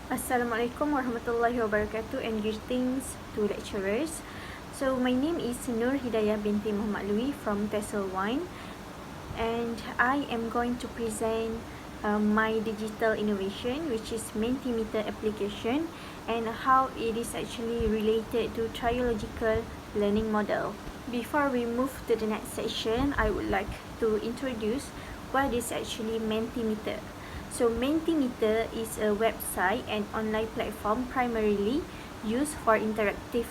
Assalamualaikum warahmatullahi wabarakatuh and greetings to lecturers. So my name is Hidayah Binti Mohd from TESOL 1 and I am going to present my digital innovation, which is Mentimeter application, and how it is actually related to triological learning model. Before we move to the next section, I would like to introduce what is actually Mentimeter. So Mentimeter is a website and online platform primarily used for interactive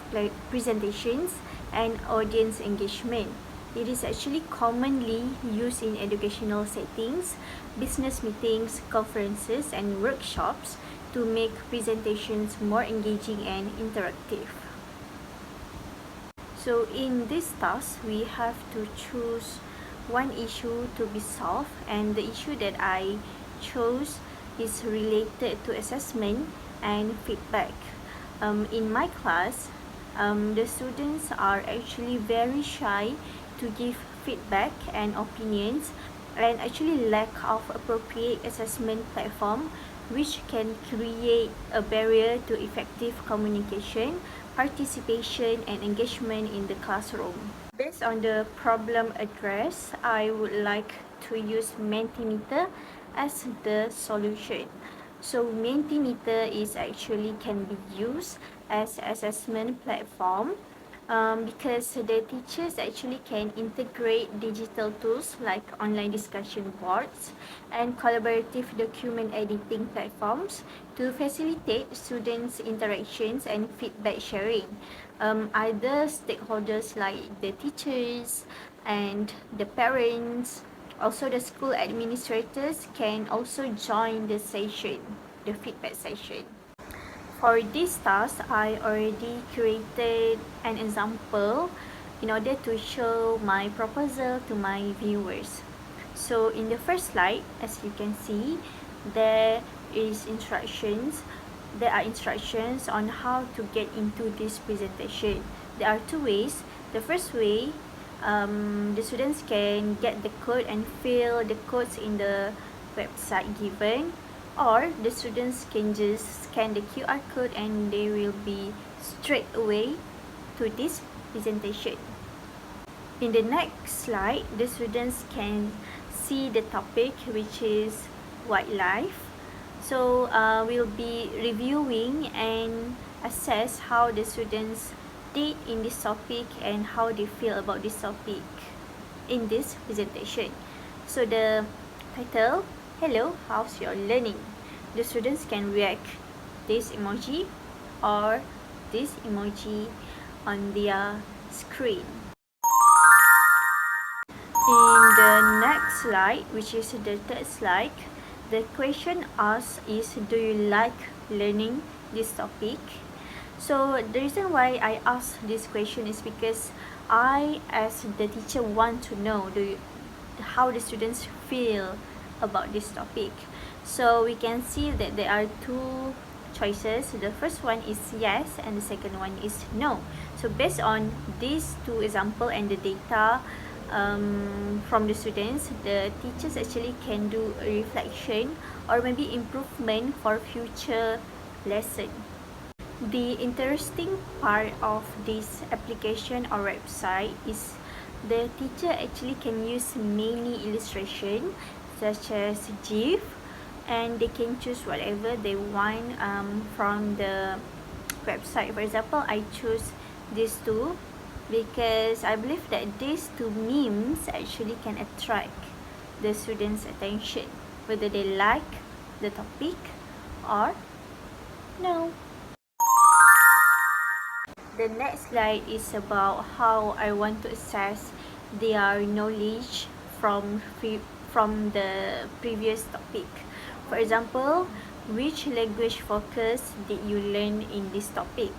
presentations and audience engagement. It is actually commonly used in educational settings, business meetings, conferences, and workshops to make presentations more engaging and interactive. So in this task, we have to choose one issue to be solved, and the issue that I chose is related to assessment and feedback. In my class, the students are actually very shy to give feedback and opinions, and actually lack of appropriate assessment platform, which can create a barrier to effective communication, participation, and engagement in the classroom. Based on the problem addressed, I would like to use Mentimeter as the solution. So Mentimeter is actually can be used as assessment platform because the teachers actually can integrate digital tools like online discussion boards and collaborative document editing platforms to facilitate students' interactions and feedback sharing. Other stakeholders like the teachers and the parents, also the school administrators, can also join the session, the feedback session. For this task, I already created an example in order to show my proposal to my viewers. So in the first slide, as you can see, there are instructions on how to get into this presentation. There are two ways. The first way, the students can get the code and fill the codes in the website given, or the students can just scan the QR code and they will be straight away to this presentation. In the next slide, the students can see the topic, which is wildlife. So we'll be reviewing and assess how the students did in this topic and how they feel about this topic in this presentation. So the title, hello, how's your learning? The students can react this emoji or this emoji on their screen. In the next slide, which is the third slide, the question asked is, do you like learning this topic? So the reason why I ask this question is because I, as the teacher, want to know how the students feel about this topic. So we can see that there are two choices. The first one is yes and the second one is no. So based on these two examples and the data from the students, the teachers actually can do a reflection or maybe improvement for future lesson. The interesting part of this application or website is the teacher actually can use many illustration such as GIF, and they can choose whatever they want from the website. For example, I choose these two because I believe that these two memes actually can attract the students' attention, whether they like the topic or no. The next slide is about how I want to assess their knowledge from the previous topic. For example, which language focus did you learn in this topic?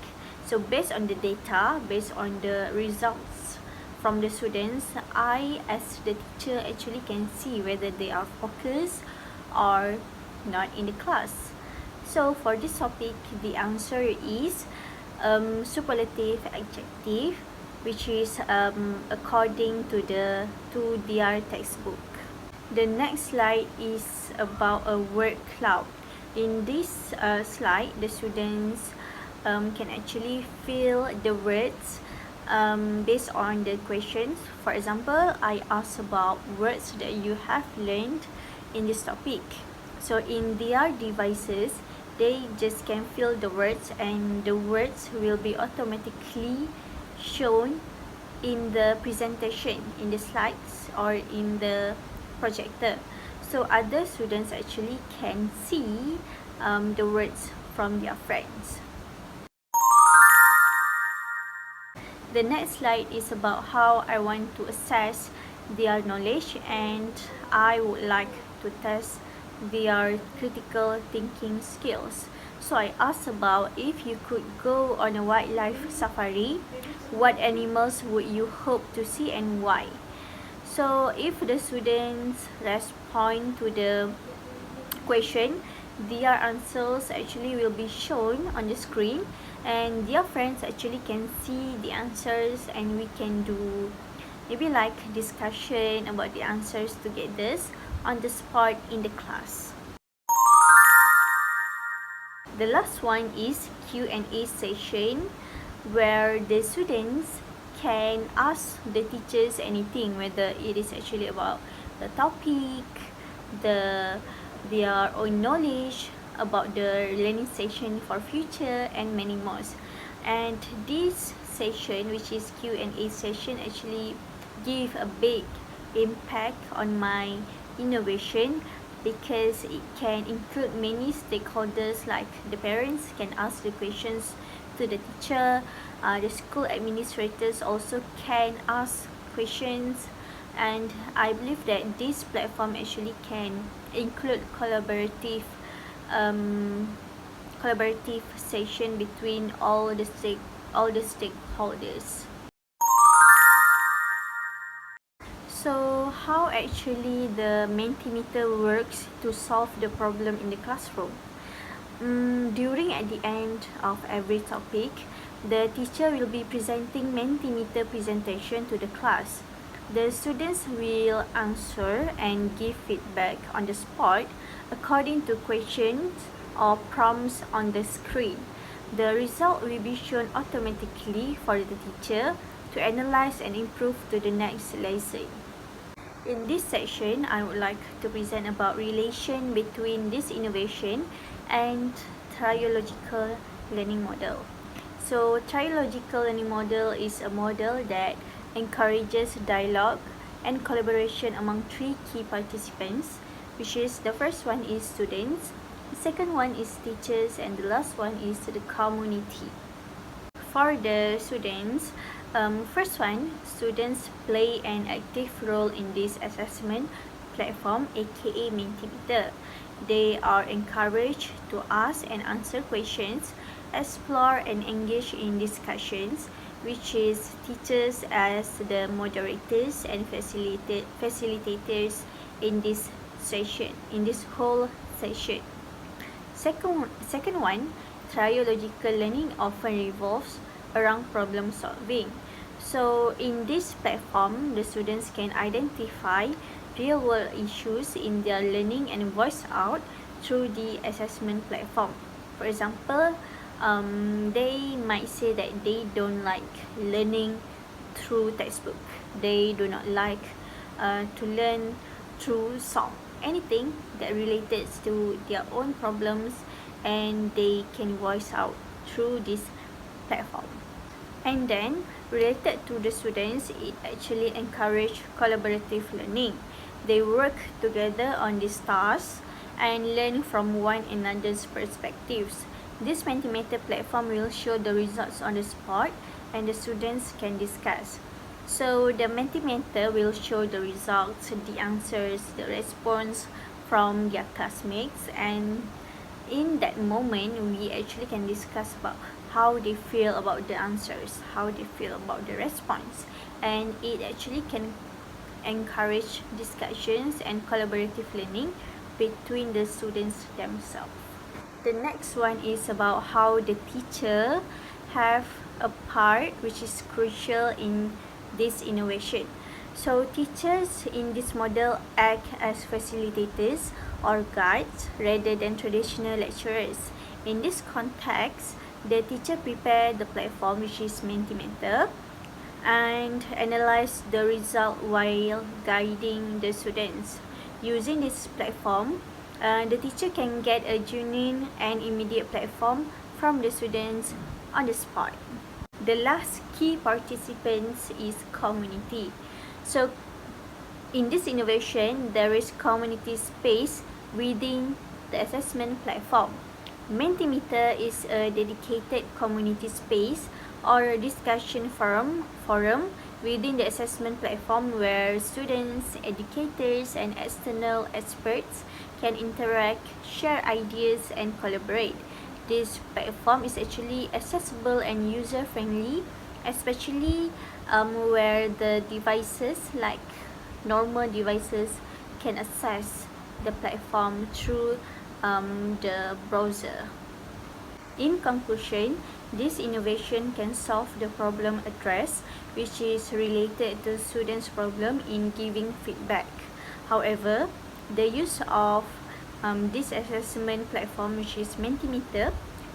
So based on the data, based on the results from the students, I as the teacher actually can see whether they are focused or not in the class. So for this topic, the answer is superlative adjective, which is according to their textbook. The next slide is about a word cloud. In this slide, the students can actually fill the words based on the questions. For example, I ask about words that you have learned in this topic. So in their devices, they just can fill the words, and the words will be automatically shown in the presentation, in the slides, or in the projector. So other students actually can see the words from their friends. The next slide is about how I want to assess their knowledge, and I would like to test their critical thinking skills. So I asked about, if you could go on a wildlife safari, what animals would you hope to see and why? So if the students respond to the question, their answers actually will be shown on the screen, and their friends actually can see the answers, and we can do maybe like discussion about the answers together on the spot in the class. The last one is Q&A session, where the students can ask the teachers anything, whether it is actually about the topic, their own knowledge about the learning session for future, and many more. And this session, which is Q&A session, actually give a big impact on my innovation, because it can include many stakeholders, like the parents can ask the questions to the teacher, the school administrators also can ask questions, and I believe that this platform actually can include collaborative session between all the stakeholders. So how actually the Mentimeter works to solve the problem in the classroom? During at the end of every topic, the teacher will be presenting Mentimeter presentation to the class. The students will answer and give feedback on the spot according to questions or prompts on the screen. The result will be shown automatically for the teacher to analyze and improve to the next lesson. In this section, I would like to present about relation between this innovation and triological learning model. So triological learning model is a model that encourages dialogue and collaboration among three key participants, which is the first one is students, the second one is teachers, and the last one is the community. For the students, first one, students play an active role in this assessment platform, aka Mentimeter. They are encouraged to ask and answer questions, explore and engage in discussions, which is teachers as the moderators and facilitators in this session, in this whole session. Second one, triological learning often revolves around problem solving. So in this platform, the students can identify real world issues in their learning and voice out through the assessment platform. For example, they might say that they don't like learning through textbook. They do not like to learn through song. Anything that related to their own problems, and they can voice out through this platform. And then related to the students, it actually encourage collaborative learning. They work together on these tasks and learn from one another's perspectives. This Mentimeter platform will show the results on the spot, and the students can discuss. So the Mentimeter will show the results, the answers, the response from their classmates, and in that moment we actually can discuss about how they feel about the answers, how they feel about the response, and it actually can encourage discussions and collaborative learning between the students themselves. The next one is about how the teacher have a part which is crucial in this innovation. So teachers in this model act as facilitators or guides rather than traditional lecturers. In this context, the teacher prepares the platform, which is Mentimeter, and analyze the result while guiding the students. Using this platform, the teacher can get a genuine and immediate platform from the students on the spot. The last key participants is community. So in this innovation, there is community space within the assessment platform. Mentimeter is a dedicated community space or discussion forum within the assessment platform where students, educators, and external experts can interact, share ideas, and collaborate. This platform is actually accessible and user-friendly, especially where the devices like normal devices can access the platform through the browser. In conclusion, this innovation can solve the problem addressed, which is related to students' problem in giving feedback. However, the use of this assessment platform, which is Mentimeter,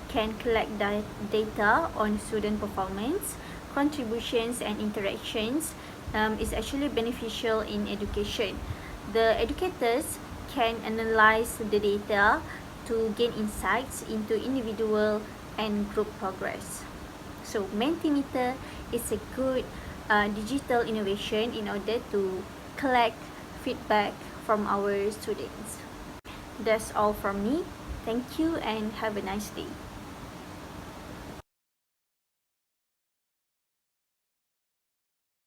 can collect data on student performance, contributions, and interactions is actually beneficial in education. The educators can analyze the data to gain insights into individual and group progress. So Mentimeter is a good digital innovation in order to collect feedback from our students. That's all from me. Thank you and have a nice day.